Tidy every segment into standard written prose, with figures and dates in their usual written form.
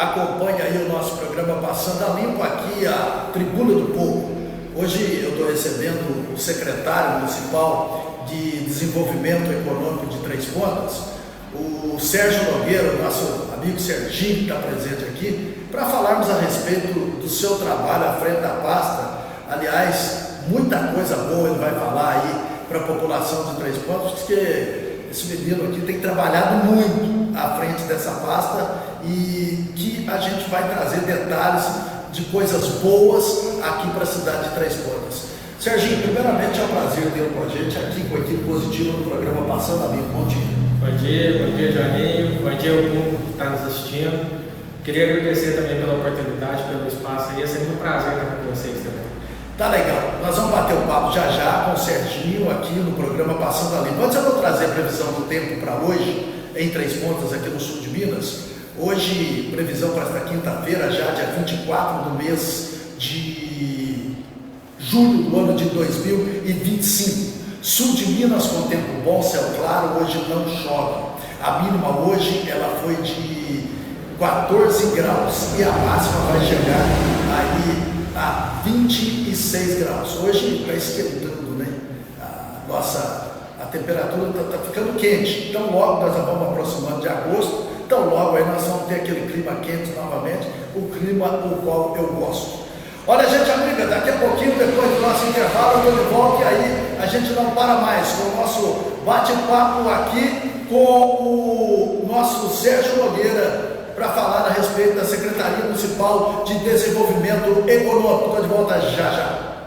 acompanha aí o nosso programa Passando a Limpo, aqui a Tribuna do Povo. Hoje eu estou recebendo o secretário municipal de Desenvolvimento Econômico de Três Pontas, o Sérgio Nogueira, o nosso amigo Serginho, que está presente aqui, para falarmos a respeito do seu trabalho à frente da pasta. Aliás, muita coisa boa ele vai falar aí para a população de Três Pontas, porque esse menino aqui tem trabalhado muito à frente dessa pasta e que a gente vai trazer detalhes de coisas boas aqui para a cidade de Três Pontas. Serginho, primeiramente é um prazer tê-lo com a gente aqui com a equipe positiva no programa Passando a Limpo. Bom dia. Bom dia, Joaninho. Bom dia ao público que está nos assistindo. Queria agradecer também pela oportunidade, pelo espaço aí. É sempre um prazer estar com vocês também. Tá legal. Nós vamos bater um papo já com o Serginho aqui no programa Passando a Limpo. Antes eu vou trazer a previsão do tempo para hoje, em Três Pontas, aqui no sul de Minas. Hoje, previsão para esta quinta-feira, já dia 24 do mês de julho do ano de 2025. Sul de Minas com tempo bom, céu claro, hoje não chove. A mínima hoje ela foi de 14 graus e a máxima vai chegar aí a 26 graus. Hoje está esquentando, né? A temperatura está ficando quente. Então logo nós vamos aproximando de agosto. Então logo aí nós vamos ter aquele clima quente novamente, o clima o qual eu gosto. Olha, gente amiga, daqui a pouquinho, depois do nosso intervalo, eu estou de volta e aí a gente não para mais com o nosso bate-papo aqui com o nosso Sérgio Nogueira para falar a respeito da Secretaria Municipal de Desenvolvimento Econômico. Estou de volta já.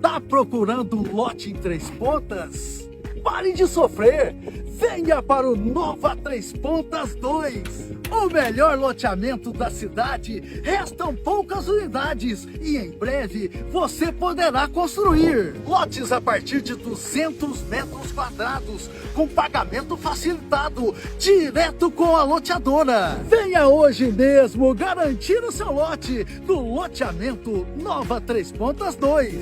Tá procurando um lote em Três Pontas? Pare de sofrer! Venha para o Nova Três Pontas 2, o melhor loteamento da cidade. Restam poucas unidades e em breve você poderá construir lotes a partir de 200 metros quadrados, com pagamento facilitado, direto com a loteadora. Venha hoje mesmo garantir o seu lote no loteamento Nova Três Pontas 2.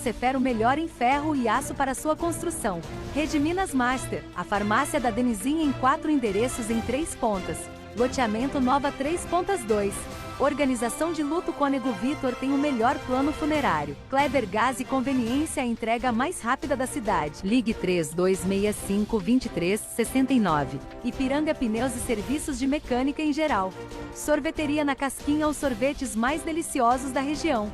Cefer, o melhor em ferro e aço para sua construção. Rede Minas Master, a farmácia da Denizinha em 4 endereços em Três Pontas. Loteamento Nova Três Pontas 2. Organização de luto Cônego Vitor tem o melhor plano funerário. Kleber Gás e Conveniência, a entrega mais rápida da cidade. Ligue 3265-2369. Ipiranga Pneus e Serviços de Mecânica em geral. Sorveteria na Casquinha, os sorvetes mais deliciosos da região.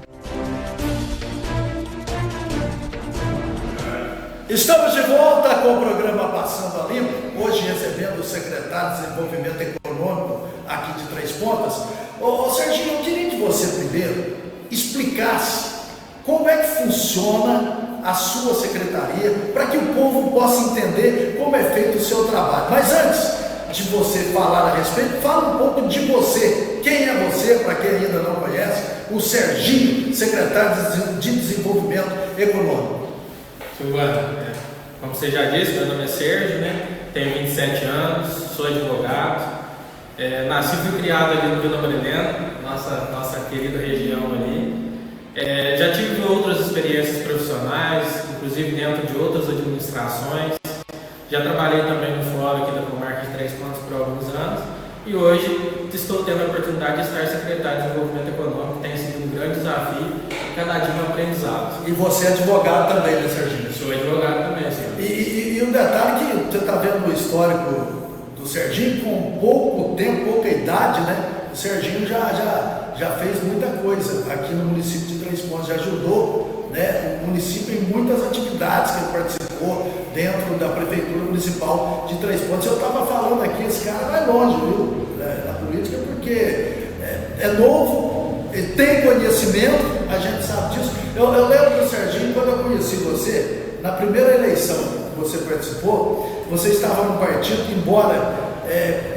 Estamos de volta com o programa Passando a Limpo, hoje recebendo o secretário de Desenvolvimento Econômico aqui de Três Pontas. Ô Serginho, eu queria que você primeiro explicasse como é que funciona a sua secretaria, para que o povo possa entender como é feito o seu trabalho. Mas antes de você falar a respeito, fala um pouco de você. Quem é você, para quem ainda não conhece? O Serginho, secretário de Desenvolvimento Econômico. Silvana, como você já disse, meu nome é Sérgio, né? Tenho 27 anos, sou advogado, nasci e fui criado ali no Vila Marilena, nossa querida região ali. Já tive outras experiências profissionais, inclusive dentro de outras administrações. Já trabalhei também no fórum aqui da comarca de Três Pontas por alguns anos e hoje estou tendo a oportunidade de estar secretário de Desenvolvimento Econômico, que tem sido um grande desafio e cada dia um aprendizado. E você é advogado também, né, Serginho? Sou advogado também, sim. E um detalhe que você está vendo no histórico do Serginho, com pouco tempo, pouca idade, né? O Serginho já fez muita coisa aqui no município de Três Pontas, já ajudou, né, o município em muitas atividades que ele participou dentro da Prefeitura Municipal de Três Pontas. Eu estava falando aqui, esse cara vai longe, viu, na política, porque é novo, ele tem conhecimento, a gente sabe disso. Eu lembro do Serginho, quando eu conheci você, na primeira eleição que você participou, você estava no partido que, embora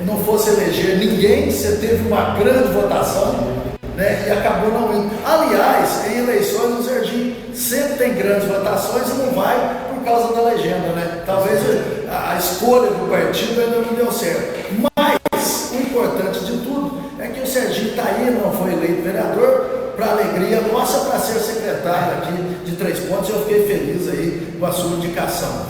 não fosse eleger ninguém, você teve uma grande votação, né, e acabou não indo. Aliás, em eleições o Serginho sempre tem grandes votações e não vai por causa da legenda, né? Talvez a escolha do partido ainda não deu certo. Mas o importante de tudo é que o Serginho está aí, não foi eleito vereador, para alegria nossa, para ser secretário aqui de Três Pontas. Eu fiquei feliz aí com a sua indicação.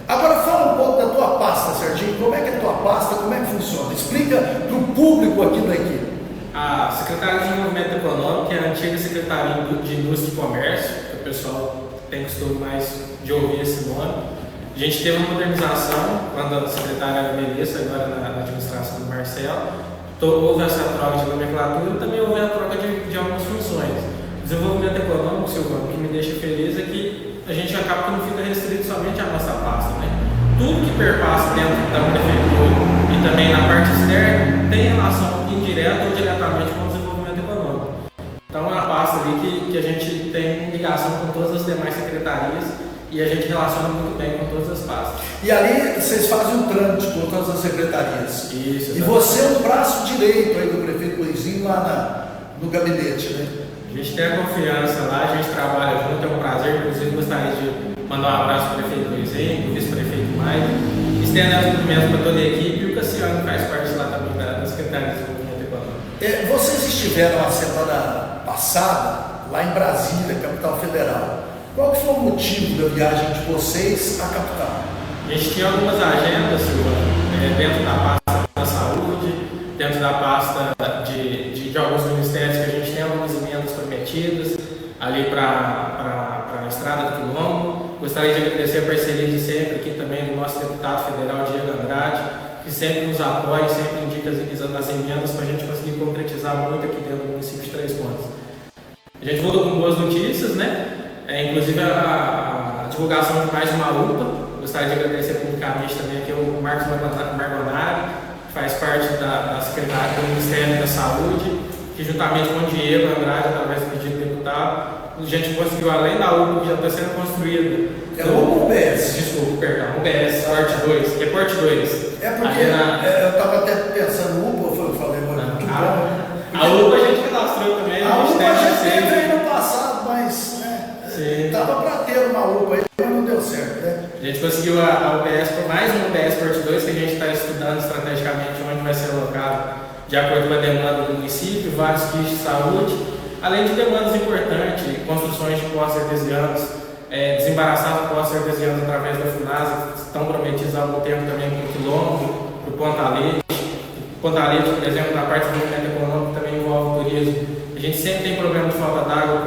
Agora fala um pouco da tua tua pasta, Serginho, como é que é a tua pasta, como é que funciona? Explica para o público aqui da equipe. A Secretaria de Desenvolvimento Econômico é a antiga Secretaria de Indústria e Comércio, que o pessoal tem costume mais de ouvir esse nome. A gente teve uma modernização quando a secretária era Melissa, agora na administração do Marcelo. Houve essa troca de nomenclatura e também houve a troca de algumas funções. O desenvolvimento econômico, Silvano, o que me deixa feliz é que a gente acaba que não fica restrito somente à nossa pasta, né? Tudo que perpassa dentro da prefeitura e também na parte externa tem relação indireta ou diretamente com o desenvolvimento econômico. Então é uma pasta ali que a gente tem ligação com todas as demais secretarias e a gente relaciona muito bem com todas as pastas. E ali vocês fazem um trâmite com todas as secretarias. Isso. E você é o braço direito aí do prefeito Luizinho lá no gabinete, né? A gente tem a confiança lá, a gente trabalha junto, é um prazer. Inclusive gostaria de mandar um abraço para o prefeito Luizinho, para o vice-prefeito Maio, estender os cumprimentos para toda a equipe e o Cassiano faz parte lá também da Secretaria de Desenvolvimento Econômico. Vocês estiveram a semana passada lá em Brasília, capital federal. Qual foi o motivo da viagem de vocês à capital? A gente tinha algumas agendas, Silvano, dentro da pasta da saúde, dentro da pasta de alguns ministérios que a gente tem algumas emendas prometidas ali para a Estrada do Quilombo. Gostaria de agradecer a parceria de sempre aqui também do nosso deputado federal, Diego Andrade, que sempre nos apoia, sempre indica as emendas para a gente conseguir concretizar muito aqui dentro do município de Três Pontas. A gente voltou com boas notícias, né? Inclusive a divulgação de mais uma UPA. Gostaria de agradecer publicamente também aqui o Marcos Margonari, que faz parte da Secretaria do Ministério da Saúde, que juntamente com o Diego Andrade, através do pedido do deputado, a gente conseguiu, além da UPA que já está sendo construída. É o UBS? Desculpa, perdão, UBS, Porte 2, que é Porte 2. É porque eu estava até pensando no UPA, eu falei, muito bom. A UPA a gente cadastrou também. A UPA a gente teve aí no passado, mas estava para ter uma UPA aí, mas não deu certo, né? A gente conseguiu a UBS por mais um UBS Porte 2, que a gente está estudando estrategicamente onde vai ser alocado de acordo com a demanda do município, vários kits de saúde, além de demandas importantes, construções de postos artesianos, desembaraçados de postos artesianos através da FUNASA, que estão prometidos há algum tempo também para o Quilombo, para o Ponta Leite. Ponta Leite, por exemplo, na parte do desenvolvimento econômico também envolve o turismo. A gente sempre tem problema de falta d'água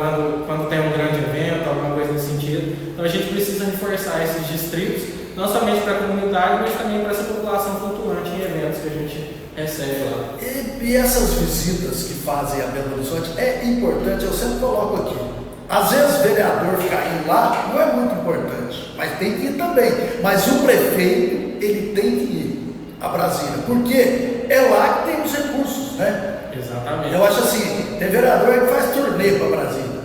quando tem um grande evento, alguma coisa nesse sentido. Então a gente precisa reforçar esses distritos, não somente para a comunidade, mas também para essa população flutuante em eventos que a gente recebe lá. E essas visitas que fazem a Belo Horizonte é importante, eu sempre coloco aqui. Às vezes o vereador ficar indo lá não é muito importante, mas tem que ir também. Mas o prefeito, ele tem que ir a Brasília, porque é lá que tem os recursos, né? Exatamente. Eu acho assim, tem vereador que faz turnê para Brasília.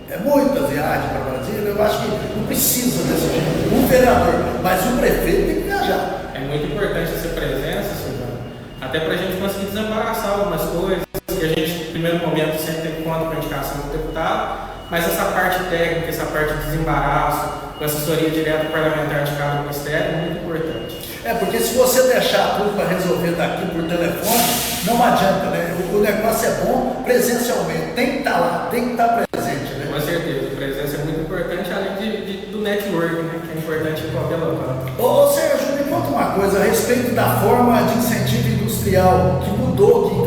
É muita viagem para Brasília, eu acho que não precisa dessa gente. O vereador, mas o prefeito tem que viajar. É muito importante essa presença, Silvano, até para a gente conseguir desembaraçar algumas coisas que a gente, no primeiro momento, sempre tem conta com a indicação do deputado, mas essa parte técnica, essa parte de desembaraço, com assessoria direta parlamentar de cada ministério, é muito importante. Porque se você deixar tudo para resolver daqui por telefone, não adianta, né? O negócio é bom presencialmente, tem que estar lá, tem que estar presente, né? Com certeza, a presença é muito importante, além do network, né? Que é importante em qualquer local. Ô Sérgio, me conta uma coisa a respeito da forma de incentivo industrial que mudou aqui em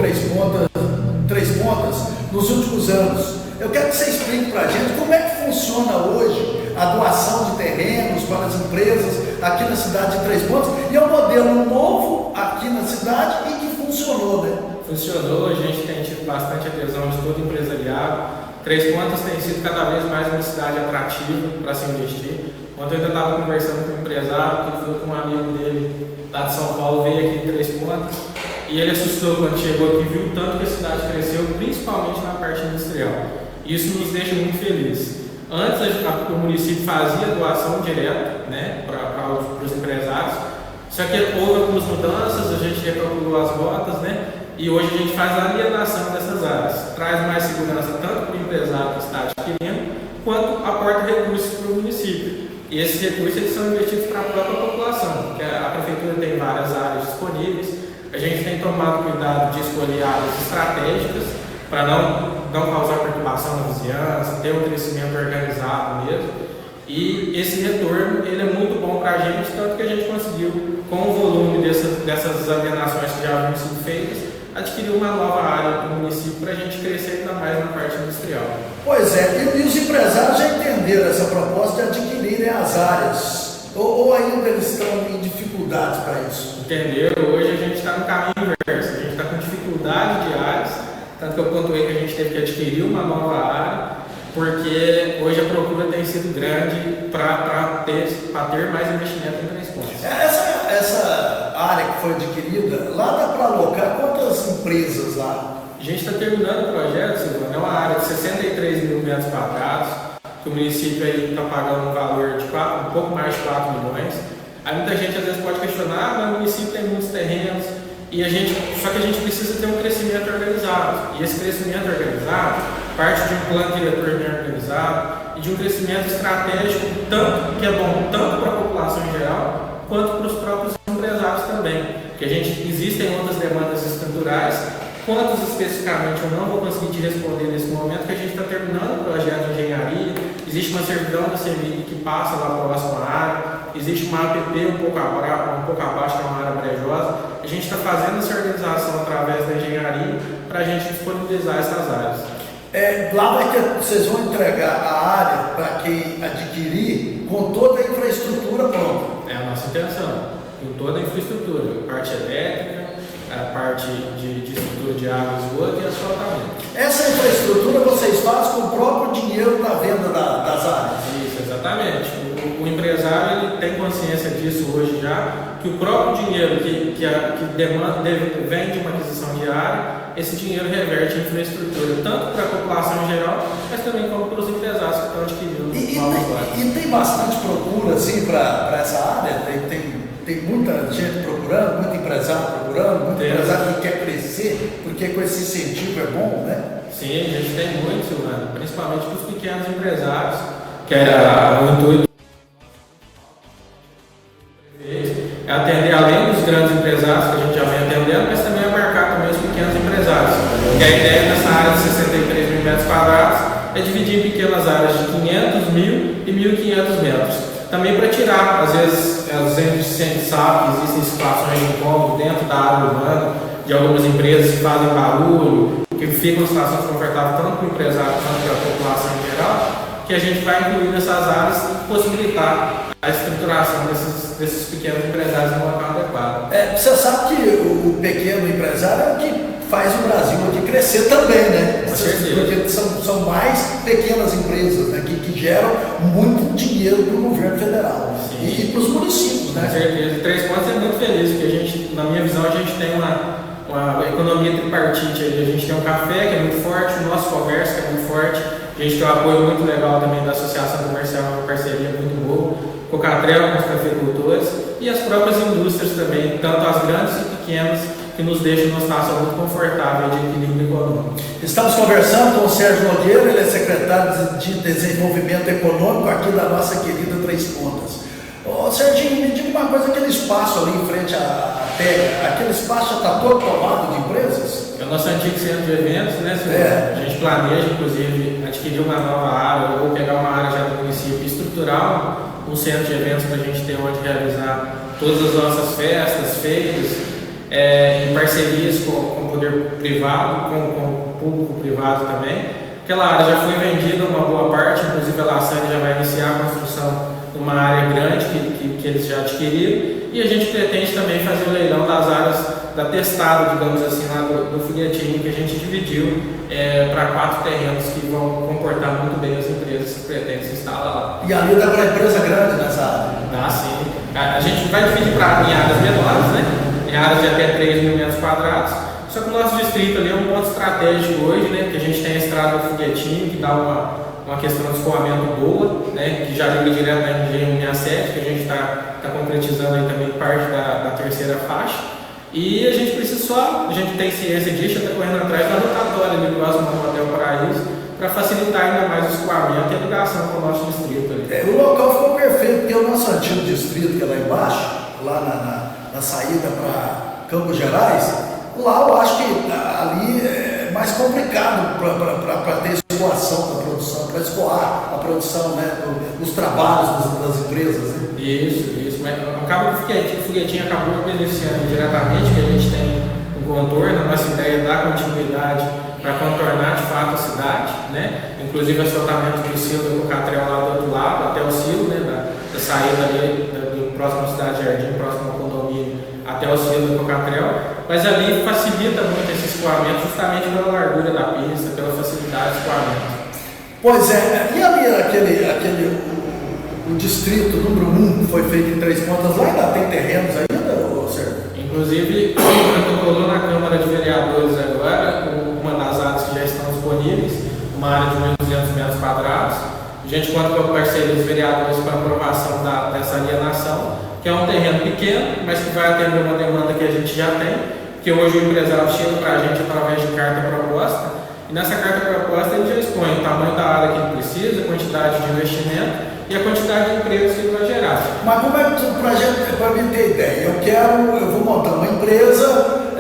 Três Pontas nos últimos anos. Eu quero que você explique para a gente como é que funciona hoje a doação de terrenos para as empresas aqui na cidade de Três Pontas. E é um modelo novo aqui na cidade e que funcionou, né? Funcionou, a gente tem tido bastante adesão de todo o empresariado. Três Pontas tem sido cada vez mais uma cidade atrativa para se investir. Ontem eu ainda estava conversando com um empresário que foi com um amigo dele lá de São Paulo, veio aqui em Três Pontas, e ele assustou quando chegou aqui, viu o tanto que a cidade cresceu, principalmente na parte industrial. Isso nos deixa muito felizes. Antes o município fazia doação direta, né, para os empresários, só que houve algumas mudanças, a gente recalculou as rotas, né, e hoje a gente faz a alienação dessas áreas, traz mais segurança tanto para o empresário que está adquirindo, quanto aporta recursos para o município. E esses recursos eles são investidos para a própria população, porque a prefeitura tem várias áreas disponíveis, a gente tem tomado cuidado de escolher áreas estratégicas para não causar perturbação na vizinhança, ter um crescimento organizado mesmo. E esse retorno ele é muito bom para a gente, tanto que a gente conseguiu, com o volume dessas alienações que já haviam sido feitas, adquirir uma nova área do município para a gente crescer ainda mais na parte industrial. Pois é, e os empresários já entenderam essa proposta de adquirirem as áreas, ou ainda eles estão em dificuldades para isso? Entenderam? Hoje a gente está no caminho inverso, a gente está com dificuldade de áreas, tanto que eu pontuei que a gente teve que adquirir uma nova área, porque hoje a procura tem sido grande para ter mais investimento em Três Pontas. Essa área que foi adquirida, lá dá para alocar quantas empresas lá? A gente está terminando o projeto, Silvano, é uma área de 63 mil metros quadrados, que o município está pagando um valor de um pouco mais de 4 milhões. Aí muita gente às vezes pode questionar, mas o município tem muitos terrenos, só que a gente precisa ter um crescimento organizado. E esse crescimento organizado parte de um plano diretor bem organizado e de um crescimento estratégico, que é bom tanto para a população em geral, quanto para os próprios empresários também. Porque existem outras demandas estruturais, quantos especificamente eu não vou conseguir te responder nesse momento, que a gente está terminando o projeto de engenharia, existe uma servidão da CEMIG que passa lá próxima à área, existe uma APP um pouco abaixo, que é uma área brejosa. A gente está fazendo essa organização através da engenharia para a gente disponibilizar essas áreas. Lá vocês vão entregar a área para quem adquirir com toda a infraestrutura pronta. É a nossa intenção, com toda a infraestrutura, a parte elétrica, a parte de estrutura de água, esgoto e asfaltamento. Essa infraestrutura vocês fazem com o próprio dinheiro da venda das áreas? Isso, exatamente. O empresário ele tem consciência disso hoje já, que o próprio dinheiro que vem de uma aquisição de área, esse dinheiro reverte em infraestrutura, tanto para a população em geral, mas também como para os empresários que estão adquirindo. E tem bastante procura assim, para essa área? Tem muita gente procurando, muito empresário procurando, muito empresário que quer crescer, porque com esse incentivo é bom, né? Sim, a gente tem muito, Silvano, principalmente para os pequenos empresários, que era o intuito é atender além dos grandes empresários que a gente já vem atendendo, mas também abarcar também os pequenos empresários. E a ideia nessa área de 63 mil metros quadrados é dividir em pequenas áreas de 500, 1.000 e 1.500 metros. Também para tirar, às vezes a gente sabe que existem situações de incômodo dentro da área urbana, de algumas empresas que fazem barulho, que ficam em situações desconfortáveis tanto para o empresário quanto para a população em geral, que a gente vai incluir nessas áreas e possibilitar a estruturação desses pequenos empresários no local adequado. Você sabe que o pequeno empresário é o que faz o Brasil aqui crescer também, né? Porque são mais pequenas empresas, né, que geram muito dinheiro para o governo federal. Sim. E para os municípios, né? Com certeza. Três Pontos é muito feliz, porque a gente, na minha visão, a gente tem uma economia tripartite aí. A gente tem um café que é muito forte, o nosso comércio que é muito forte, a gente tem um apoio muito legal também da Associação Comercial, uma parceria muito boa, Cocatrel com os cafeicultores e as próprias indústrias também, tanto as grandes e pequenas, que nos deixam numa situação muito confortável de equilíbrio econômico. Estamos conversando com o Sérgio Nogueira, ele é secretário de Desenvolvimento Econômico aqui da nossa querida Três Pontas. Ô Serginho, me diga uma coisa, aquele espaço ali em frente à Pega, aquele espaço já está todo tomado de empresas? É o nosso antigo centro de eventos, né, senhor? A gente planeja, inclusive, adquirir uma nova área ou pegar uma área já do município e estruturar um centro de eventos para a gente ter onde realizar todas as nossas festas, feiras, em parcerias com o poder privado, com o público privado também. Aquela área já foi vendida uma boa parte, inclusive a Laçane já vai iniciar a construção de uma área grande que eles já adquiriram, e a gente pretende também fazer o leilão das áreas da testada, digamos assim, lá do foguetinho que a gente dividiu para 4 terrenos que vão comportar muito bem as empresas que pretendem se instalar lá. E ali dá para empresa grande nessa área? Dá sim. A gente vai dividir em áreas menores, né? Em áreas de até 3 mil metros quadrados. Só que o nosso distrito ali é um ponto estratégico hoje, né? Porque a gente tem a estrada do foguetinho, que dá uma questão de escoamento boa, né? Que já liga direto na Engenho 67, que a gente está concretizando aí também parte da terceira faixa. E a gente precisa a gente tem ciência disso, está correndo atrás da rotatória ali próximo ao Hotel Paraíso, para facilitar ainda mais o escoamento e a ligação com o nosso distrito ali. O local ficou perfeito, porque o nosso antigo distrito, que é lá embaixo, lá na saída para Campos Gerais, lá eu acho que ali é mais complicado para ter escoação da produção, para escoar a produção, né, dos trabalhos das empresas. Né? Isso. Mas acaba que o foguetinho acabou beneficiando diretamente, que a gente tem um contorno, a nossa ideia é dar continuidade para contornar de fato a cidade, né? Inclusive o asfaltamento do silo do Cocatrel lá do outro lado, até o silo, né? da saída ali do próximo Cidade Jardim, próximo ao condomínio, até o silo do Cocatrel, mas ali facilita muito esse escoamento justamente pela largura da pista, pela facilidade de escoamento. Pois é, e ali o distrito número 1 que foi feito em Três Pontas, lá ainda tem terrenos ainda, Sérgio? Inclusive, protocolou na Câmara de Vereadores agora, uma das áreas que já estão disponíveis, uma área de 1.200 metros quadrados. A gente conta com a parceria dos vereadores para aprovação dessa alienação, que é um terreno pequeno, mas que vai atender uma demanda que a gente já tem, porque hoje o empresário chega para a gente através de carta proposta, e nessa carta proposta ele já expõe o tamanho da área que ele precisa, a quantidade de investimento e a quantidade de empregos que ele vai gerar. Mas como é que, para mim ter ideia, eu vou montar uma empresa,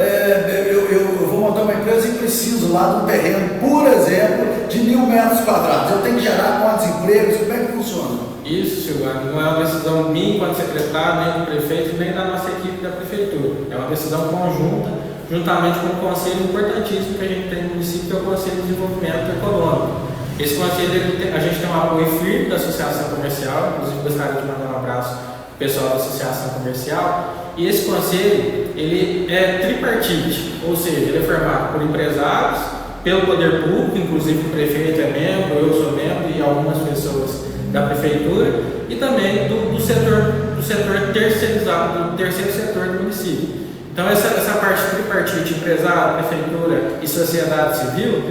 eu vou montar uma empresa e preciso lá de um terreno, por exemplo, de 1.000 metros quadrados. Eu tenho que gerar quantos empregos? Como é que funciona? Isso, Silvano, não é uma decisão minha enquanto secretário, nem do prefeito, nem da nossa equipe da prefeitura. É uma decisão conjunta, juntamente com um conselho importantíssimo que a gente tem no município, que é o Conselho de Desenvolvimento Econômico. Esse conselho, a gente tem um apoio firme da Associação Comercial, inclusive gostaria de mandar um abraço para o pessoal da Associação Comercial. E esse conselho, ele é tripartite, ou seja, ele é formado por empresários, pelo poder público, inclusive o prefeito é membro, eu sou membro e algumas pessoas da prefeitura, e também do setor terceirizado, do terceiro setor do município. Então essa parte tripartite, empresário, prefeitura e sociedade civil,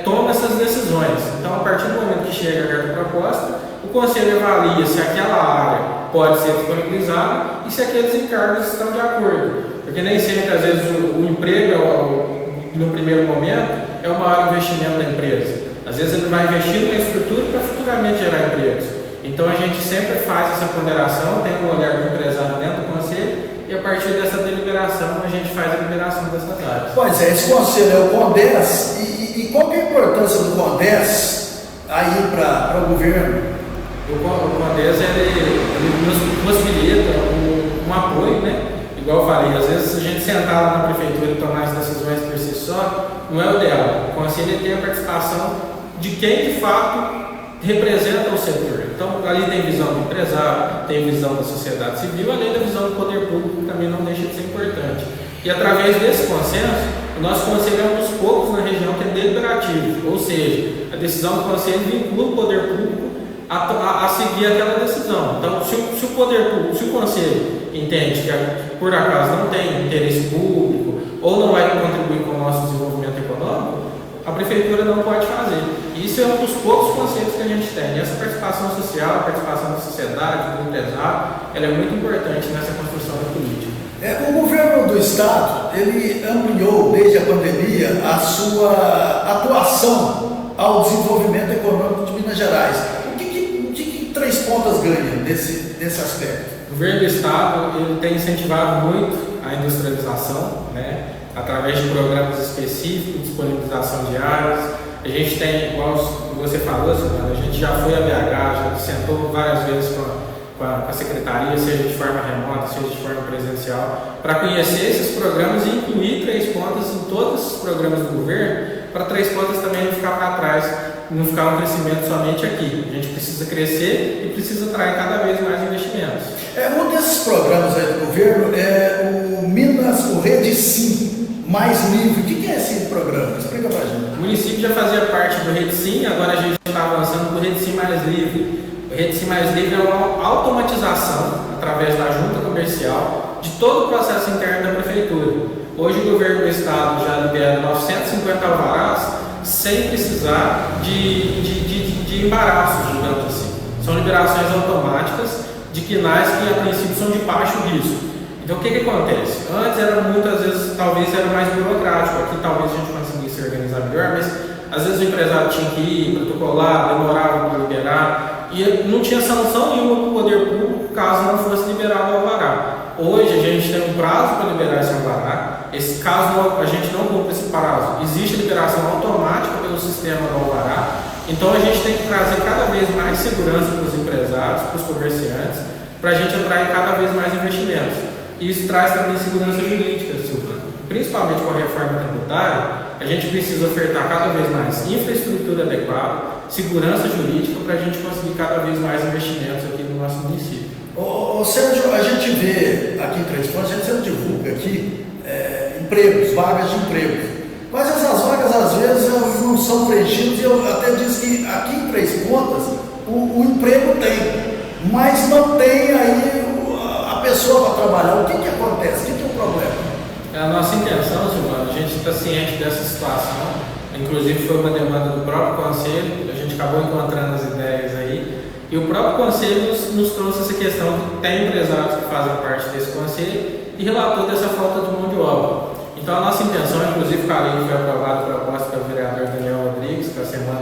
toma essas decisões. Então, a partir do momento que chega a carta proposta, o conselho avalia se aquela área pode ser disponibilizada e se aqueles encargos estão de acordo. Porque nem sempre, às vezes, o emprego, no primeiro momento, é o maior investimento da empresa. Às vezes, ele vai investir numa estrutura para futuramente gerar empregos. Então, a gente sempre faz essa ponderação, tem um olhar do empresário dentro do conselho, e a partir dessa deliberação, a gente faz a liberação dessas áreas. Pois é, esse conselho é o CONDES, e qual que é a importância do CONDES aí para o governo? O CONDES ele nos possibilita um apoio, né? Igual eu falei, às vezes a gente sentar lá na prefeitura e tomar as decisões por si só, não é o ideal. O conselho tem a participação de quem de fato representa o setor. Então, ali tem visão do empresário, tem visão da sociedade civil, além da visão do poder público, que também não deixa de ser importante. E através desse consenso, o nosso conselho é um dos poucos na região que é deliberativo, ou seja, a decisão do conselho vincula o poder público a seguir aquela decisão. Então, se o poder público, se o conselho entende que por acaso não tem interesse público ou não vai contribuir com o nosso desenvolvimento econômico, a prefeitura não pode fazer. E isso é um dos poucos conselhos que a gente tem. E essa participação social, a participação da sociedade, do empresário, ela é muito importante nessa construção da política. O governo do estado, ele ampliou desde a pandemia a sua atuação ao desenvolvimento econômico de Minas Gerais. O que Três Pontas ganha nesse aspecto? O governo do estado ele tem incentivado muito a industrialização, né? Através de programas específicos, disponibilização de áreas. A gente tem, igual você falou, Silvana, a gente já foi a BH, já sentou várias vezes com a secretaria, seja de forma remota, seja de forma presencial, para conhecer esses programas e incluir Três Pontas em todos os programas do governo, para Três Pontas também não ficar para trás, não ficar um crescimento somente aqui. A gente precisa crescer e precisa atrair cada vez mais investimentos. Um desses programas aí do governo é o Rede Sim Mais Livre. O que é esse programa? Explica pra gente. O município já fazia parte do Rede Sim, agora a gente está avançando para o Rede Sim Mais Livre. O Rede Sim Mais Livre é uma automatização, através da junta comercial, de todo o processo interno da prefeitura. Hoje o governo do estado já libera 950 alvarás sem precisar de embaraços, digamos assim. São liberações automáticas de quinais que a princípio são de baixo risco. Então o que acontece? Antes era muitas vezes, talvez era mais burocrático, aqui talvez a gente conseguisse organizar melhor, mas às vezes o empresário tinha que ir, protocolar, demorava para liberar, e não tinha sanção nenhuma para o poder público caso não fosse liberado o alvará. Hoje a gente tem um prazo para liberar esse alvará, esse caso a gente não cumpre esse prazo, existe liberação automática pelo sistema do alvará. Então a gente tem que trazer cada vez mais segurança para os empresários, para os comerciantes, para a gente atrair cada vez mais investimentos. E isso traz também segurança jurídica, Silvana. Principalmente com a reforma tributária, a gente precisa ofertar cada vez mais infraestrutura adequada, segurança jurídica, para a gente conseguir cada vez mais investimentos aqui no nosso município. Ô Sérgio, a gente vê aqui em Três Pontas, a gente sempre divulga aqui empregos, vagas de emprego. Mas essas vagas às vezes não são preenchidas, e eu até disse que aqui em Três Pontas o emprego tem, mas não tem aí a pessoa para trabalhar. O que acontece? O que é o problema? A nossa intenção, Silvana, a gente está ciente dessa situação, inclusive foi uma demanda do próprio Conselho, a gente acabou encontrando as ideias aí, e o próprio Conselho nos trouxe essa questão que tem empresários que fazem parte desse Conselho e relatou dessa falta de mão de obra. Então a nossa intenção, inclusive com a lei que foi aprovada a proposta pelo vereador Daniel Rodrigues, que é a Semana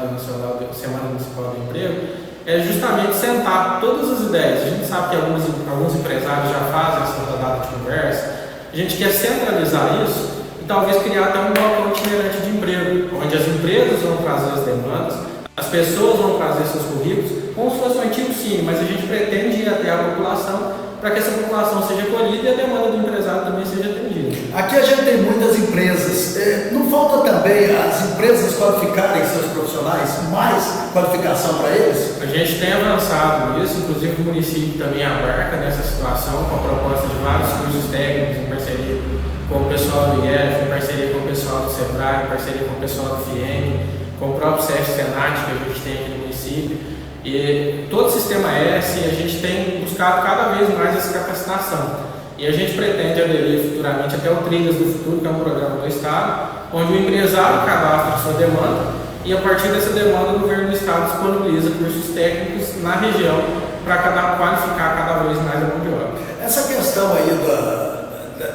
Municipal do Emprego, é justamente sentar todas as ideias. A gente sabe que alguns empresários já fazem essa rodada de conversa. A gente quer centralizar isso e talvez criar até um balcão itinerante de emprego, onde as empresas vão trazer as demandas, as pessoas vão trazer seus currículos, como se fosse um antigo sim, mas a gente pretende ir até a população para que essa população seja acolhida e a demanda do empresário também seja atendida. Aqui a gente tem muitas empresas. Não falta também as empresas qualificarem seus profissionais, mais qualificação para eles? A gente tem avançado nisso, inclusive o município também abarca nessa situação com a proposta de vários cursos técnicos em parceria com o pessoal do IEF, em parceria com o pessoal do SEBRAE, em parceria com o pessoal do FIEM, com o próprio SESC Senat que a gente tem aqui no município. E todo o sistema S, a gente tem buscado cada vez mais essa capacitação. E a gente pretende aderir futuramente até o Trilhas do Futuro, que é um programa do Estado, onde o empresário cadastra sua demanda e a partir dessa demanda o governo do Estado disponibiliza cursos técnicos na região para qualificar cada vez mais a mão de obra. Essa questão aí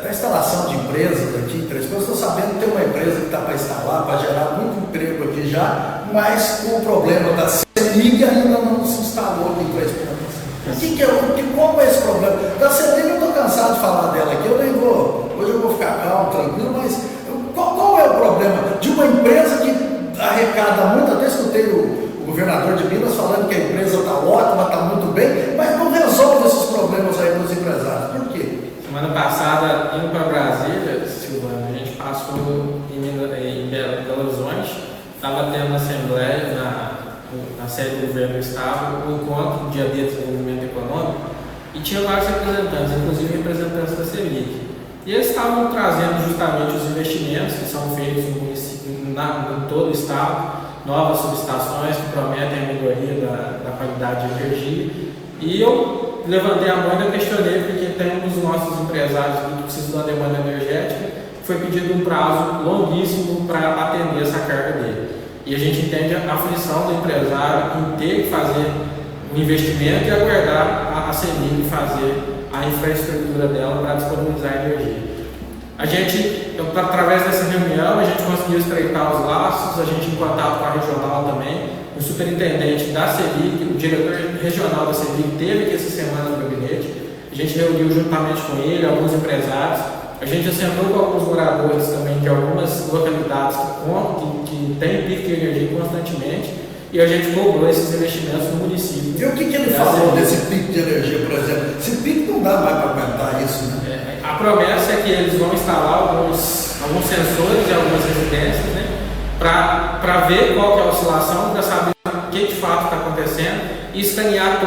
da instalação de empresas aqui em Três Pontas, estou sabendo que tem uma empresa que está para instalar, para gerar muito emprego aqui já, mas o problema da CEMIG ainda não se instalou aqui em Três Pontas. Qual é esse problema? Da CEMIG eu estou cansado de falar dela aqui, hoje eu vou ficar calmo, tranquilo, mas qual é o problema de uma empresa que arrecada muito? Até escutei o governador de Minas falando que a empresa está ótima, está muito bem, mas não resolve esses problemas aí dos empresários. Por quê? Semana passada, indo para Brasília, Silvana, a gente passou em Belo Horizonte, estava tendo na Assembleia, na sede do governo do Estado, um encontro, um dia de desenvolvimento econômico, e tinha vários representantes, inclusive representantes da CEMIG. E eles estavam trazendo justamente os investimentos que são feitos no município, em todo o Estado, novas subestações que prometem a melhoria da qualidade de energia. E eu levantei a mão e questionei, porque tem um dos nossos empresários que precisa de uma demanda energética, foi pedido um prazo longuíssimo para atender essa carga dele. E a gente entende a aflição do empresário em ter que fazer um investimento e aguardar a CEMIG fazer a infraestrutura dela para disponibilizar a energia. A gente, através dessa reunião, a gente conseguiu estreitar os laços, a gente em contato com a regional também, o superintendente da CEMIG, o diretor regional da CEMIG teve aqui essa semana no gabinete, a gente reuniu juntamente com ele, alguns empresários, a gente assentou com alguns moradores também de algumas localidades que têm pico de energia constantemente e a gente cobrou esses investimentos no município. E o que ele falou desse pico de energia, por exemplo? Esse pico não dá mais para aguentar isso, né? A promessa é que eles vão instalar alguns sensores em algumas residências, né, para ver qual que é a oscilação, para saber o que de fato está acontecendo e escanear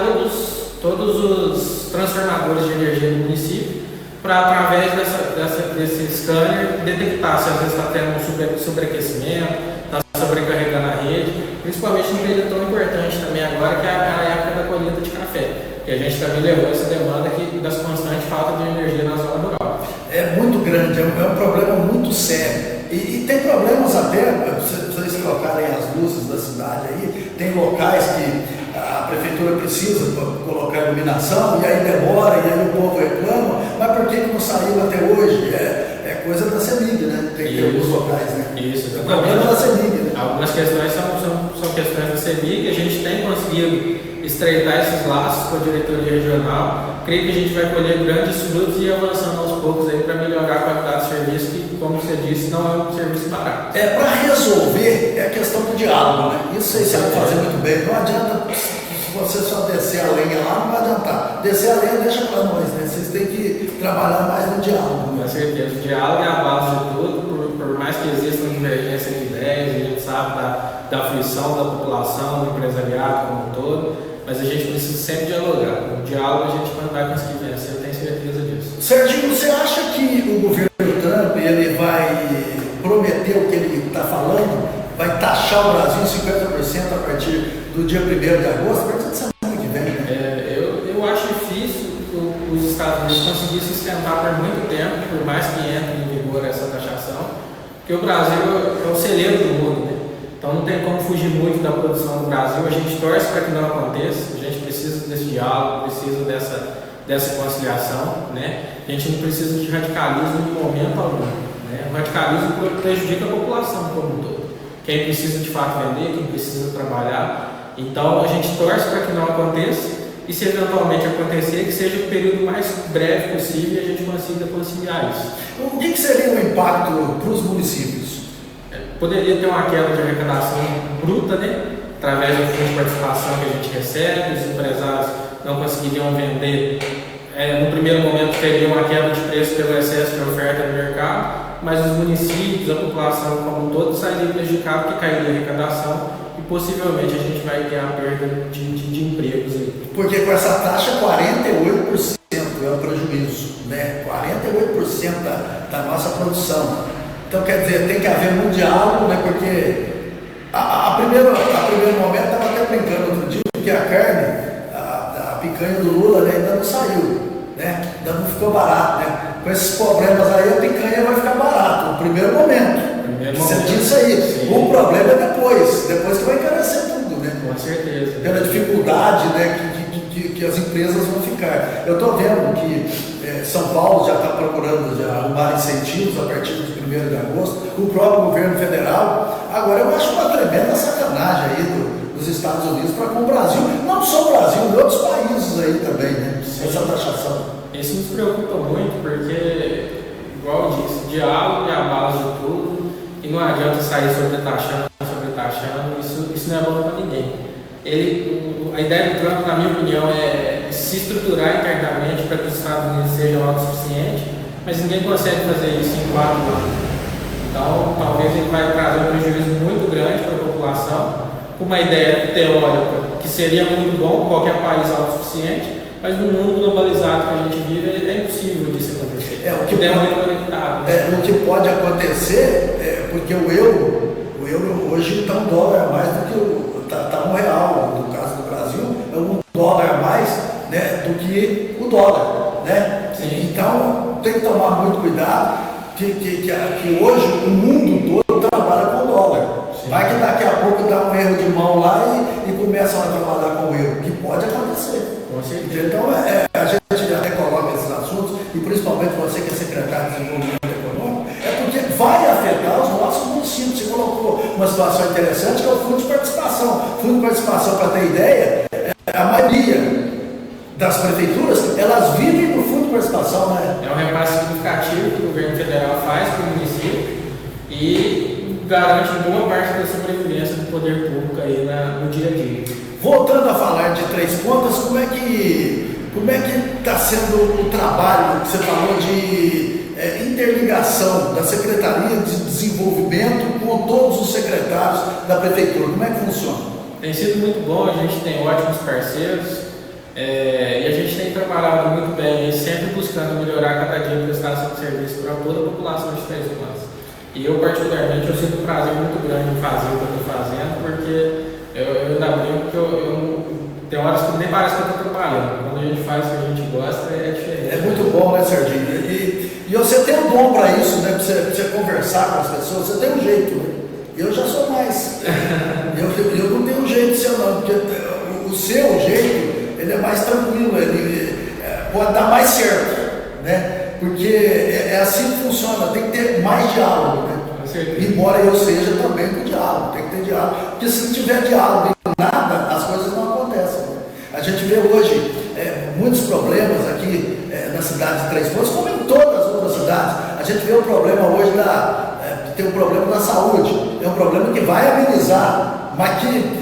todos os transformadores de energia do município, para através desse scanner detectar se às vezes está tendo um sobreaquecimento, está sobrecarregando a rede, principalmente num período tão importante também agora, que é a época da colheita de café. E a gente também levou essa demanda aqui das constantes falta de energia na zona rural. É muito grande, é um problema muito sério. E tem problemas até, se vocês colocarem as luzes da cidade aí, tem locais que a prefeitura precisa colocar iluminação e aí demora, e aí o povo reclama, mas por que não saiu até hoje? É coisa da CEMIG, né? Tem que ter alguns locais, né? Isso, é problema da CEMIG, né? Algumas questões são são questões do CEMIG, a gente tem conseguido estreitar esses laços com a diretoria regional. Creio que a gente vai colher grandes frutos e ir avançando aos poucos aí para melhorar a qualidade do serviço, que, como você disse, não é um serviço barato. Para resolver é a questão do diálogo, né? Isso vocês sabem fazer muito bem. Não adianta você só descer a lenha lá, não vai adiantar. Descer a lenha deixa para nós, né? Vocês têm que trabalhar mais no diálogo. Com certeza, o diálogo é a base de tudo, por mais que exista uma divergência de ideias, a gente sabe da aflição da população, do empresariado como um todo, mas a gente precisa sempre dialogar. O diálogo a gente não vai conseguir vencer, eu tenho certeza disso. Serginho, você acha que o governo Trump ele vai prometer o que ele está falando? Vai taxar o Brasil em 50% a partir do dia 1º de agosto? A partir de semana que vem, né? Eu acho difícil os Estados Unidos conseguirem sustentar por muito tempo, por mais que entre em vigor essa taxação, porque o Brasil é o celeiro do mundo, né? Então não tem como fugir muito da produção do Brasil. A gente torce para que não aconteça, a gente precisa desse diálogo, precisa dessa conciliação, né? A gente não precisa de radicalismo em momento algum, né? O radicalismo prejudica a população como um todo. Quem precisa de fato vender, quem precisa trabalhar. Então a gente torce para que não aconteça, e se eventualmente acontecer, que seja o período mais breve possível e a gente consiga conciliar isso. O que seria o impacto para os municípios? Poderia ter uma queda de arrecadação bruta, né? Através do fundo de participação que a gente recebe, os empresários não conseguiriam vender. No primeiro momento teria uma queda de preço pelo excesso de oferta no mercado, mas os municípios, a população como um todo, sairia prejudicado, porque cairia a arrecadação e possivelmente a gente vai ter a perda de empregos aí. Porque com essa taxa 48% é o prejuízo, né? 48% da nossa produção. Então quer dizer, tem que haver um diálogo, né? Porque a primeiro momento estava até brincando outro dia, porque a carne, a picanha do Lula, né, ainda não saiu, né? Ainda não ficou barato, né? Com esses problemas aí, a picanha vai ficar barata no primeiro momento. Você disse aí. Sim. O problema é depois que vai encarecer tudo, né? Com certeza. Pela dificuldade, né, que as empresas vão ficar. Eu estou vendo que São Paulo já está procurando arrumar incentivos a partir de 1º de agosto, o próprio governo federal. Agora, eu acho uma tremenda sacanagem aí dos Estados Unidos para com o Brasil, não só o Brasil, em outros países aí também, né? Essa taxação. Isso nos preocupa muito, porque, igual eu disse, diálogo é a base de tudo, e não adianta sair sobretaxando, isso não é bom para ninguém. A ideia do Trump, na minha opinião, é se estruturar internamente para que os Estados Unidos sejam autossuficientes, mas ninguém consegue fazer isso em 4 anos. Então, talvez ele vai trazer um prejuízo muito grande para a população, com uma ideia teórica que seria muito bom qualquer país autossuficiente, mas no mundo globalizado que a gente vive é impossível disso acontecer. O que é muito conectado. O que pode acontecer porque o euro hoje está $1 a mais do que está R$1, no caso do Brasil, é $1 a mais, né, do que o dólar, né? Sim. Então tem que tomar muito cuidado que hoje o mundo todo trabalha com o dólar. Sim. Vai que daqui a pouco dá um erro de mão lá e começam a trabalhar com o euro, que pode acontecer. Com certeza. Então a gente até coloca esses assuntos, e principalmente você que é secretário de Desenvolvimento Econômico, porque vai afetar os nossos municípios. Você colocou uma situação interessante, que é o Fundo de Participação. Fundo de Participação, para ter ideia, a maioria das prefeituras, elas vivem no Fundo de Participação, né? É um repasse significativo que o governo federal faz para o município e garante boa parte da sobrevivência do poder público aí no dia a dia. Voltando a falar de Três Pontas, como é que está sendo o trabalho que você falou de interligação da Secretaria de Desenvolvimento com todos os secretários da Prefeitura? Como é que funciona? Tem sido muito bom, a gente tem ótimos parceiros e a gente tem trabalhado muito bem, sempre buscando melhorar cada dia a prestação de serviço para toda a população de Três Pontas. E eu, particularmente, eu sinto um prazer muito grande em fazer o que eu estou fazendo, porque eu ainda brinco que tem horas que nem parece que eu estou trabalhando. Quando a gente faz o que a gente gosta, é diferente. É muito bom, né, Serginho? E você tem um dom para isso, né? Para você conversar com as pessoas, você tem um jeito, né? Eu já sou mais. eu não tenho um jeito seu, não, porque o seu jeito, ele é mais tranquilo, ele pode dar mais certo, né? Porque é assim que funciona, tem que ter mais diálogo, né? certeza. Embora eu seja também do diálogo, tem que ter diálogo, porque se não tiver diálogo e nada, as coisas não acontecem. Né? A gente vê hoje muitos problemas aqui na cidade de Três Pontos, como em todas as outras cidades. A gente vê o problema hoje tem um problema da saúde, é um problema que vai amenizar, mas que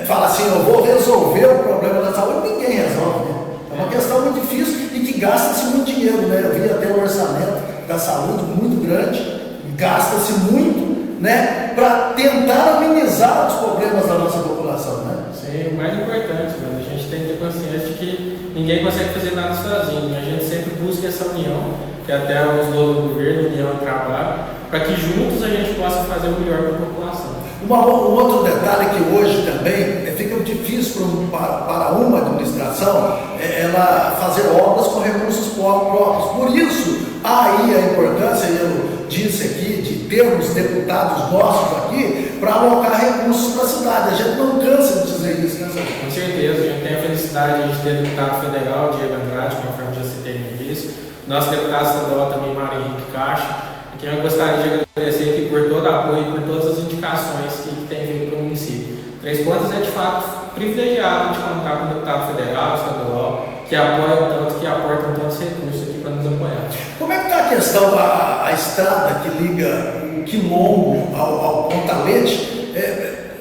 fala assim, eu vou resolver o problema da saúde, ninguém resolve. Né? É uma questão muito difícil e que gasta-se muito dinheiro. Né? Eu vi até um orçamento da saúde muito grande, gasta-se muito, né, para tentar amenizar os problemas da nossa população. Né? Sim, o mais importante, mano, a gente tem que ter consciência de que ninguém consegue fazer nada sozinho. A gente sempre busca essa união, que até os donos do governo, união e trabalho, para que juntos a gente possa fazer o melhor para a população. Um outro detalhe que hoje também fica difícil para uma administração ela fazer obras com recursos próprios. Por isso, aí a importância, eu disse aqui, de termos deputados nossos aqui para alocar recursos para a cidade. A gente não cansa de dizer isso, né, senhor? Com certeza, a gente tem a felicidade de ter deputado federal, Diego Andrade, conforme já citei no início, nosso deputado estadual também, Mário Henrique Caixa, que eu gostaria de agradecer aqui por todo o apoio e por todas as indicações que tem vindo para o município. Três Pontas é de fato privilegiado de contar com o deputado federal, estadual, que apoiam tanto, que aportam tantos recursos aqui para nos apoiar. Como é que está a questão, a estrada que liga o Quilombo ao Pontalete?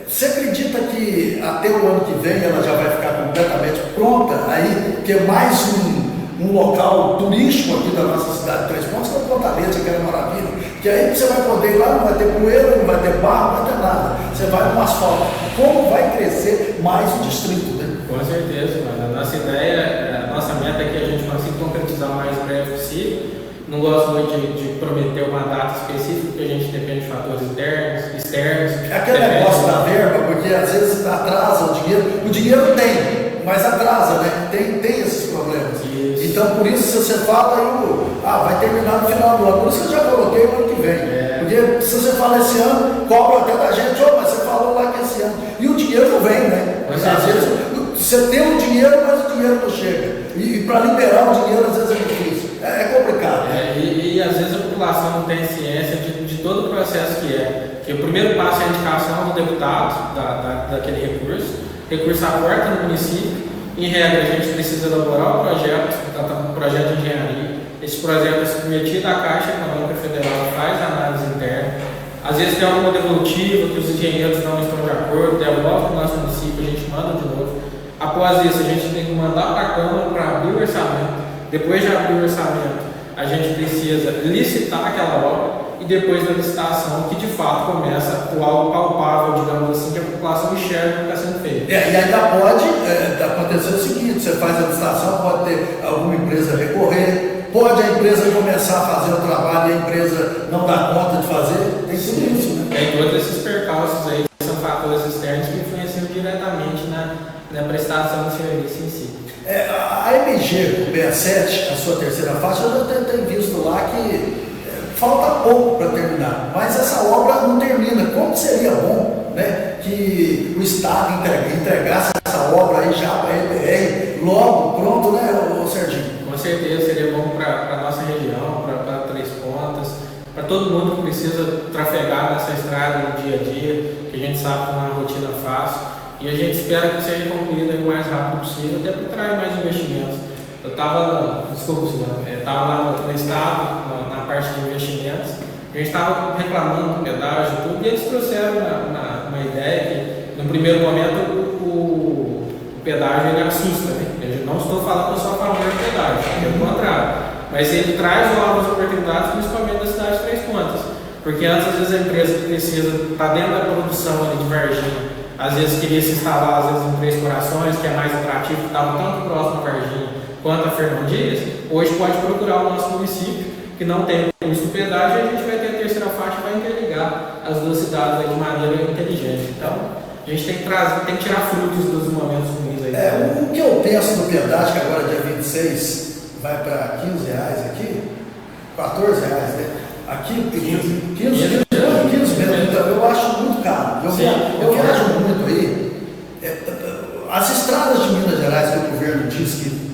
Você acredita que até o ano que vem ela já vai ficar completamente pronta aí, que é mais um local turístico aqui da nossa cidade de Três Pontos, que é o Pontalete, aquela maravilha, que aí você vai poder ir lá, não vai ter poeira, não vai ter barro, não vai ter nada, você vai no asfalto. Como vai crescer mais o distrito, né? Com certeza, mano. A nossa ideia, a nossa meta é que a gente consiga concretizar o mais breve possível. Não gosto muito de prometer uma data específica, porque a gente depende de fatores externos. É aquele negócio da verba, porque às vezes atrasa o dinheiro tem, mas atrasa, né? Tem esses problemas. Isso. Então, por isso, se você fala aí, vai terminar no final do ano, por isso que eu já coloquei o ano que vem. Porque se você fala esse ano, cobra até da gente, mas você falou lá que esse ano. E o dinheiro não vem, né? Mas às vezes você tem o dinheiro, mas o dinheiro não chega. E para liberar o dinheiro, às vezes é difícil. É complicado. E às vezes a população não tem ciência de todo o processo que é. Que o primeiro passo é a indicação do deputado daquele recurso. O recurso aporta no município. Em regra, a gente precisa elaborar o projeto de engenharia. Esse projeto é submetido à Caixa Econômica Federal, faz análise interna. Às vezes tem alguma devolutiva que os engenheiros não estão de acordo, devolve para o nosso município, a gente manda de novo. Após isso, a gente tem que mandar para a Câmara para abrir o orçamento. Depois de abrir o orçamento, a gente precisa licitar aquela obra e depois da licitação, que de fato começa o algo palpável, digamos assim, que a população enxerga o que está sendo feito. E ainda pode acontecer o seguinte: você faz a licitação, pode ter alguma empresa recorrer, pode a empresa começar a fazer o trabalho e a empresa não dar conta de fazer, tem tudo isso, né? Tem todos esses percalços aí, que são fatores externos que influenciam diretamente na prestação do serviço em si. A MG 67, a sua terceira faixa, eu já tenho visto lá que falta pouco para terminar, mas essa obra não termina. Como seria bom, né, que o Estado entregasse essa obra aí já para a EBR, logo pronto, né, Serginho? Com certeza seria bom para a nossa região, para Três Pontas, para todo mundo que precisa trafegar nessa estrada no dia a dia, que a gente sabe que não é uma rotina fácil. E a gente espera que seja concluída o mais rápido possível, até para trazer mais investimentos. Eu estava, lá no Estado, na parte de investimentos, a gente estava reclamando do pedágio e tudo, e eles trouxeram uma ideia que, no primeiro momento, o pedágio ele assusta, né? Eu não estou falando que eu sou a favor do pedágio, pelo contrário, mas ele traz novas oportunidades, principalmente da cidade de Três Pontas, porque antes, às vezes, a empresa que precisa estar dentro da produção ali de Varginha, às vezes queria se instalar às vezes em Três Corações, que é mais atrativo, que estava tanto próximo a Varginha quanto a Fernão Dias, hoje pode procurar o nosso município, que não tem custo pedágio, e a gente vai ter a terceira faixa para interligar as duas cidades aí de maneira inteligente. Então, a gente tem que tirar frutos dos momentos ruins aí. O que eu penso do pedágio, que agora dia 26 vai para R$15 aqui, R$14, né? Aqui, 15 mesmo, então eu acho muito caro. Eu viajo muito aí. As estradas de Minas Gerais que o governo diz que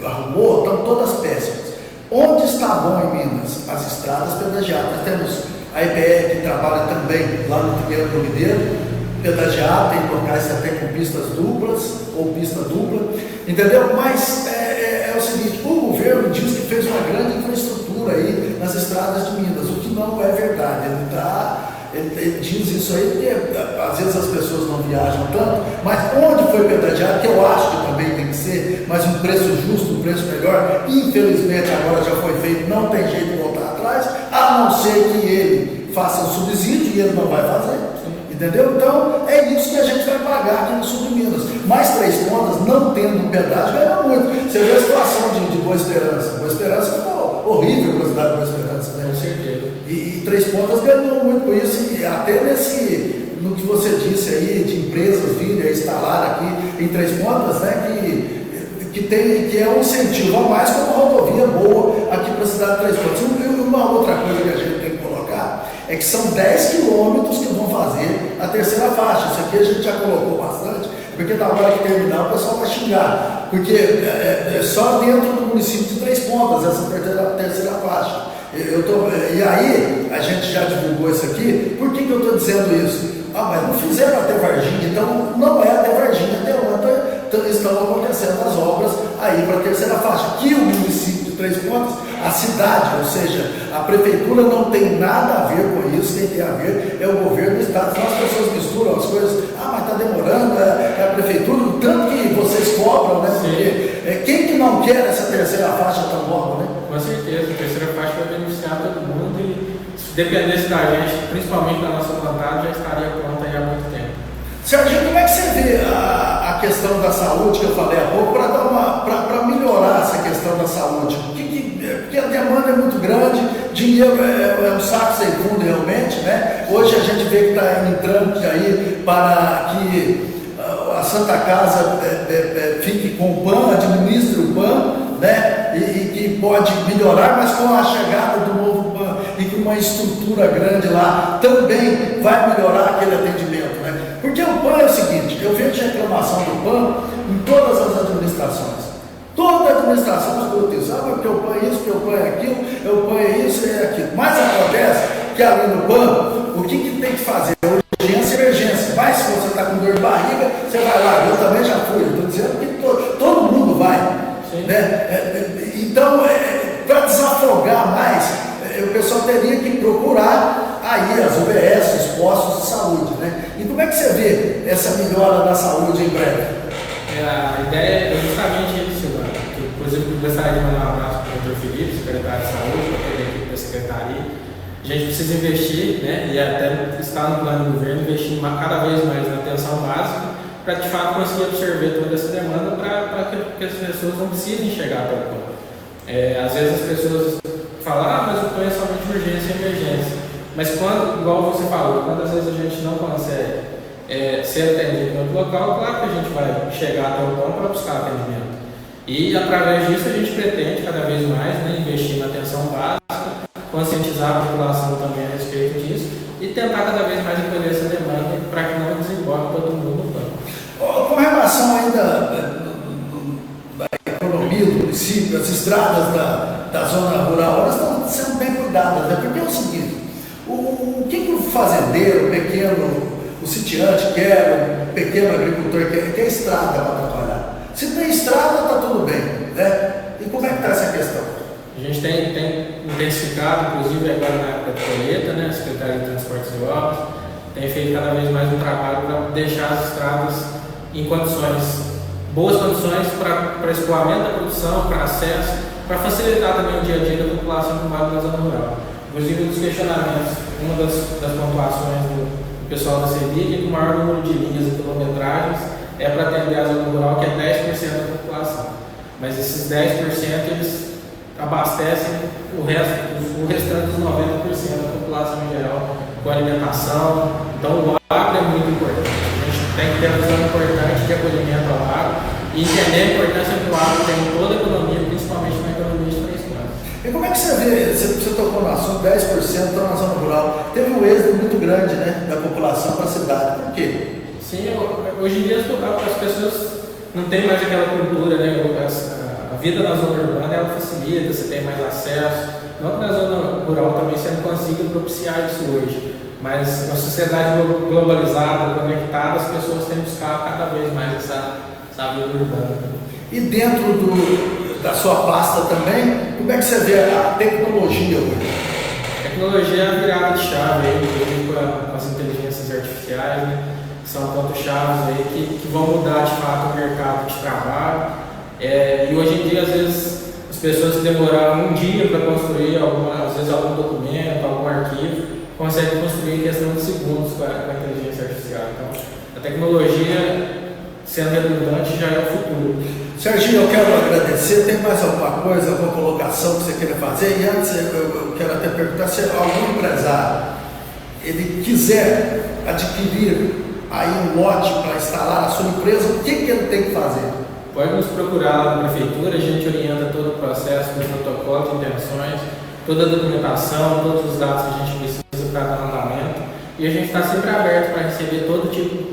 arrumou estão todas péssimas. Onde está bom em Minas? As estradas pedagiadas. Nós temos a IPR que trabalha também lá no Trigueiro do Mineiro, pedagiar, tem locais até com pistas duplas ou pista dupla, entendeu? Mas é o seguinte, o governo diz que fez uma grande infraestrutura aí nas estradas de Minas, o que não é verdade. Ele diz isso aí porque às vezes as pessoas não viajam tanto, mas onde foi pedagiado, que eu acho que também tem que ser, mas um preço justo, um preço melhor, infelizmente agora já foi feito, não tem jeito de voltar atrás, a não ser que ele faça um subsídio e ele não vai fazer, entendeu? Então é isso que a gente vai pagar aqui no sul de Minas. Mais Três Pontas, não tendo um pedágio, ganha muito. Você vê a situação de Boa Esperança. Boa Esperança ficou horrível para a cidade de Boa Esperança, né? Com certeza. E Três Pontas ganhou muito com isso, e até no que você disse aí, de empresas virem a instalar aqui em Três Pontas, né, que é um incentivo a mais com uma rodovia boa aqui para a cidade de Três Pontas. E uma outra coisa que a gente tem que colocar é que são 10 quilômetros que vão fazer a terceira faixa. Isso aqui a gente já colocou bastante, porque na hora que terminar o pessoal vai xingar, porque é só dentro do município de Três Pontas essa terceira faixa. E aí, a gente já divulgou isso aqui. Por que eu estou dizendo isso? Mas não fizeram até Varginha, então não é até Varginha, até onde estão acontecendo as obras aí para a terceira faixa, que o município de Três Pontas, a cidade, ou seja, a prefeitura não tem nada a ver com isso, quem tem a ver é o governo do estado. Então as pessoas misturam as coisas, mas está demorando, é a prefeitura, o tanto que vocês cobram, né? Porque quem que não quer essa terceira faixa tão logo, né? Com certeza, a terceira faixa vai beneficiar todo mundo e se dependesse da gente, principalmente da nossa vontade, já estaria pronta aí há muito tempo. Serginho, como é que você vê a questão da saúde que eu falei há pouco, para melhorar essa questão da saúde? Porque a demanda é muito grande, dinheiro é um saco sem fundo realmente, né? Hoje a gente vê que está em trâmite aí para que a Santa Casa fique com o PAN, administre o PAN, né? E que pode melhorar, mas com a chegada do novo PAN e com uma estrutura grande lá, também vai melhorar aquele atendimento, né? Porque o PAN é o seguinte, eu vejo reclamação do PAN em todas as administrações. Toda a administração escuta isso, porque o PAN é isso, porque o PAN é aquilo, o PAN é isso e é aquilo. Mas acontece que além do PAN, o que tem que fazer? Urgência e emergência. Mas se você está com dor de barriga, você vai lá. Eu também já fui, eu estou dizendo que todo mundo vai. Né? Então, para desafogar mais, o pessoal teria que procurar aí as UBS, os postos de saúde. Né? E como é que você vê essa melhora da saúde em breve? A ideia é justamente isso, Silvano. Inclusive, eu gostaria de mandar um abraço para o Dr. Felipe, secretário de saúde, para toda a equipe da secretaria. A gente precisa investir, né, e até está no plano do governo, investir cada vez mais na atenção básica, para de fato conseguir absorver toda essa demanda para que as pessoas não precisem chegar até o plano. Às vezes as pessoas falam, mas o plano é somente urgência e emergência. Mas quando, igual você falou, quando às vezes a gente não consegue ser atendido em outro local, claro que a gente vai chegar até o plano para buscar atendimento. E através disso a gente pretende cada vez mais, né, investir na atenção básica, conscientizar a população também a respeito disso e tentar cada vez mais recolher essa demanda para que não desemboque todo mundo no plano. Com relação ainda da economia do município, as estradas da zona rural, elas estão sendo bem cuidadas, né? Porque é o seguinte, o que o fazendeiro, o pequeno, o sitiante quer, o pequeno agricultor quer estrada para trabalhar. Se tem estrada, está tudo bem, né? E como é que está essa questão? A gente tem intensificado, inclusive agora na época de colheita, né? A Secretaria de Transportes e Obras tem feito cada vez mais um trabalho para deixar as estradas em boas condições para escoamento da produção, para acesso, para facilitar também o dia a dia da população que mora na zona rural. Inclusive, um dos questionamentos, uma das pontuações do pessoal da CEBIC é que o maior número de linhas e quilometragens é para atender a zona rural, que é 10% da população. Mas esses 10% eles abastecem o restante dos 90% da população em geral com alimentação. Então o agro é muito importante. A gente tem que ter uma visão importante de acolhimento ao agro e entender a importância que o agro tem em toda a economia, principalmente na economia de Três Pontas. E como é que você vê, você tocou no assunto, 10% estão na zona rural, teve um êxodo muito grande, né, da população para a cidade, por quê? Sim, hoje em dia as pessoas não têm mais aquela cultura, né, A vida na zona urbana ela facilita, você tem mais acesso. Não que na zona rural também você não consiga propiciar isso hoje, mas na sociedade globalizada, conectada, as pessoas têm buscado cada vez mais essa vida urbana. E dentro da sua pasta também, como é que você vê a tecnologia hoje? A tecnologia é a virada de chave aí, com as inteligências artificiais, né? São pontos-chave aí que vão mudar de fato o mercado de trabalho. E hoje em dia, às vezes, as pessoas que demoraram um dia para construir às vezes algum documento, algum arquivo, conseguem construir em questão de segundos com a inteligência artificial. Então, a tecnologia, sendo redundante, já é o futuro. Serginho, eu quero agradecer. Tem mais alguma coisa, alguma colocação que você queira fazer? E antes, eu quero até perguntar se algum empresário ele quiser adquirir aí um lote para instalar a sua empresa, o que ele tem que fazer? Pode nos procurar lá na prefeitura, a gente orienta todo o processo, os protocolos, intenções, toda a documentação, todos os dados que a gente precisa para dar andamento. E a gente está sempre aberto para receber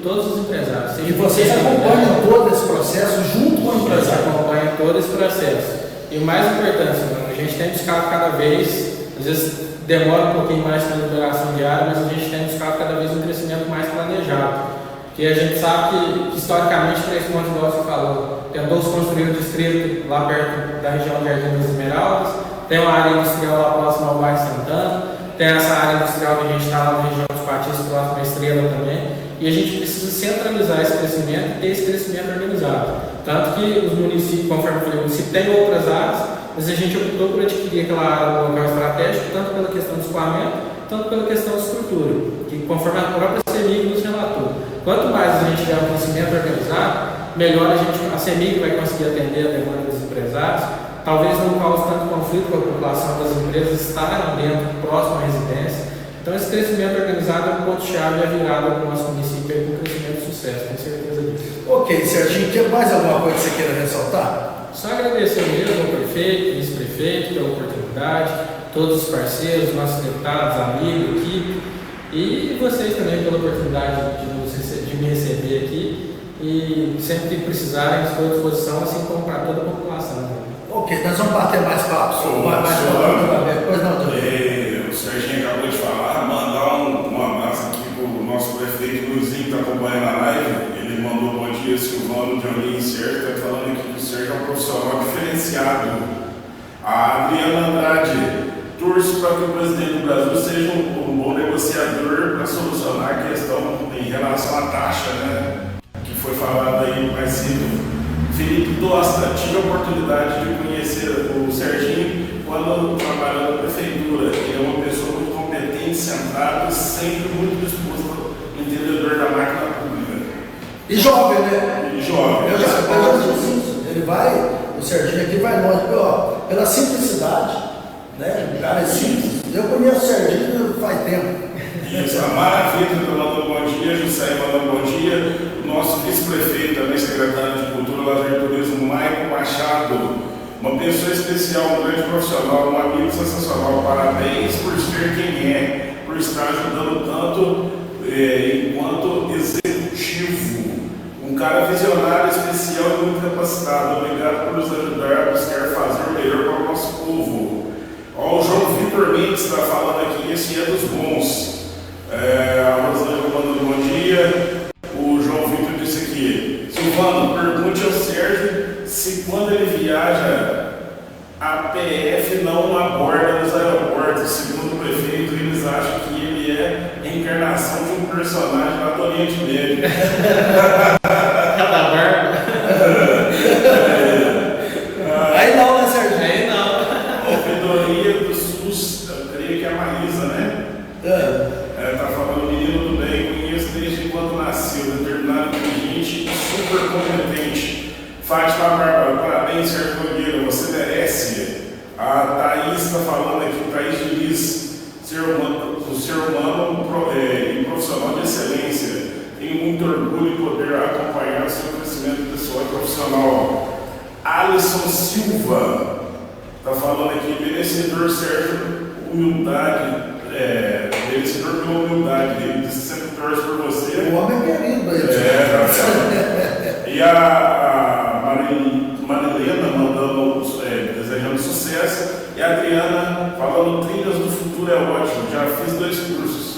todos os empresários. E vocês acompanham todo esse processo junto com o empresário? Acompanham todo esse processo. E o mais importante, a gente tem buscado cada vez, às vezes demora um pouquinho mais pela operação diária, mas a gente tem buscado cada vez um crescimento mais planejado. Porque a gente sabe que historicamente, Três Pontos, igual você falou, tentou se construir um distrito lá perto da região de Jardim das Esmeraldas, tem uma área industrial lá próxima ao bairro Santana, tem essa área industrial que a gente está lá na região dos Patis, próximo à Estrela também, e a gente precisa centralizar esse crescimento e ter esse crescimento organizado. Tanto que os municípios, conforme eu falei, o município tem outras áreas, mas a gente optou por adquirir aquela área no local estratégico, tanto pela questão do escoamento, tanto pela questão da estrutura, que conforme a própria CEMIG nos relatou. Quanto mais a gente tiver um crescimento organizado, melhor a CEMIG vai conseguir atender a demanda dos empresários. Talvez não cause tanto conflito com a população das empresas estarem dentro, próximo à residência. Então, esse crescimento organizado é um ponto-chave e a virada do nosso município com um crescimento de sucesso, tenho certeza disso. Ok, Serginho, quer mais alguma coisa que você queira ressaltar? Só agradecer mesmo ao prefeito, vice-prefeito pela oportunidade, todos os parceiros, nossos deputados, amigos, equipe, e vocês também pela oportunidade de me receber aqui. E sempre que precisarem, estou à disposição, assim como para toda a população. Ok, nós vamos bater mais papo sobre Pois não, o Serginho acabou de falar, mandar um abraço aqui para o nosso prefeito Luizinho, que está acompanhando a live. Ele mandou bom dia, Silvano de Olinho Certo, está falando aqui que o Sérgio é um profissional diferenciado. A Adriana Andrade torce para que o presidente do Brasil seja um bom negociador para solucionar a questão em relação à taxa, né? Que foi falado aí mais cedo. Felipe Tosta, tive a oportunidade de conhecer o Serginho quando trabalhou na prefeitura. Ele é uma pessoa muito competente, centrada, sempre muito disposto, entendedor da máquina pública. E jovem, né? E jovem. Eu já disse isso. O Serginho aqui vai longe, pela simplicidade, né? O cara é simples. Eu conheço o Serginho faz tempo. Isso, a Maravilha está mandando bom dia, José mandando bom dia, o nosso vice-prefeito, também secretário de Cultura, Lazer e Turismo, Maicon Machado, uma pessoa especial, um grande profissional, um amigo sensacional, parabéns por ser quem é, por estar ajudando tanto enquanto executivo, um cara visionário, especial e muito capacitado, obrigado por nos ajudar a buscar fazer o melhor para o nosso povo. Ó, o João Vitor Mendes está falando aqui, esse é dos bons. A Rosângela mandando bom dia. O João Vitor disse aqui: Silvano, pergunte ao Sérgio se quando ele viaja a PF não aborda nos aeroportos. Segundo o prefeito, eles acham que ele é a encarnação de um personagem lá do Oriente Médio. Cada barba. Aí não, né, Serginho? Aí não. Ouvidoria do SUS, eu creio que é a Marisa, né? Tá falando, menino do bem, conheço desde quando nasceu, determinado inteligente, super competente. Fátima Bárbara, parabéns, Sérgio Nogueira, você merece. A Thaís está falando aqui, Thaís Diniz, o ser humano e profissional de excelência. Tenho muito orgulho em poder acompanhar o seu crescimento pessoal e profissional. Alisson Silva está falando aqui, merecedor, Sérgio, humildade. Merecedor pela humildade dele, sempre torce por você. O homem é querido aí. E a Marilena mandando cultura é ótimo, já fiz 2 cursos.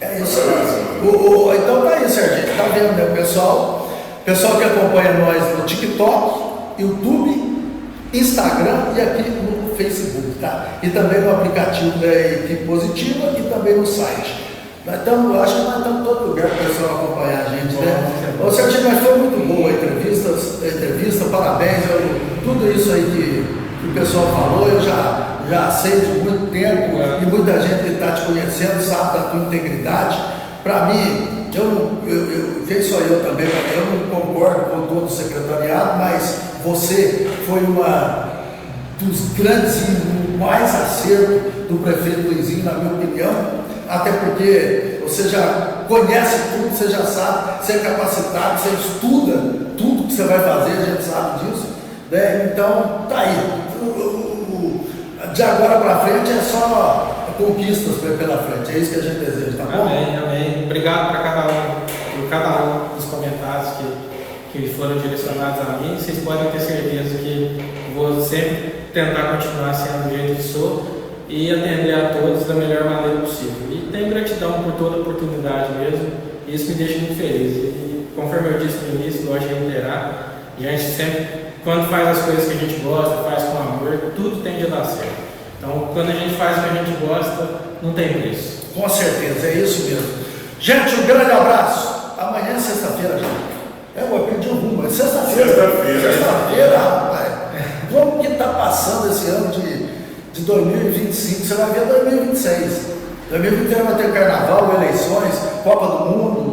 É isso aí. Então tá aí, Serginho. Tá vendo, né, pessoal? Pessoal que acompanha nós no TikTok, YouTube, Instagram e aqui no Facebook, tá? E também no aplicativo da Equipe Positiva e também no site. Então, eu acho que nós estamos em todo lugar para o pessoal acompanhar a gente, né? Ô, Serginho, mas foi muito boa a entrevista, parabéns. Tudo isso aí que o pessoal falou, eu já sei de muito tempo e muita gente que está te conhecendo sabe da tua integridade. Para mim, quem sou eu também, eu não concordo com todo o secretariado, mas você foi uma dos grandes e mais acertos do prefeito Luizinho, na minha opinião, até porque você já conhece tudo, você já sabe, você é capacitado, você estuda tudo que você vai fazer, a gente sabe disso, né? Então, tá aí. De agora para frente é só conquistas pela frente, é isso que a gente deseja, tá bom? Amém, amém. Obrigado para cada um dos comentários que foram direcionados a mim. Vocês podem ter certeza que vou sempre tentar continuar sendo do jeito que sou e atender a todos da melhor maneira possível. E tenho gratidão por toda a oportunidade mesmo, e isso me deixa muito feliz. E conforme eu disse no início, gosto de reiterar, a gente sempre, quando faz as coisas que a gente gosta, faz com amor, tudo tende a dar certo. Então, quando a gente faz o que a gente gosta, não tem preço. Com certeza, é isso mesmo. Gente, um grande abraço. Amanhã é sexta-feira já. Eu perdi o rumo, é sexta-feira. Sexta-feira, rapaz. Como que está passando esse ano de 2025? Você vai ver 2026. 2026 vai ter carnaval, eleições, Copa do Mundo,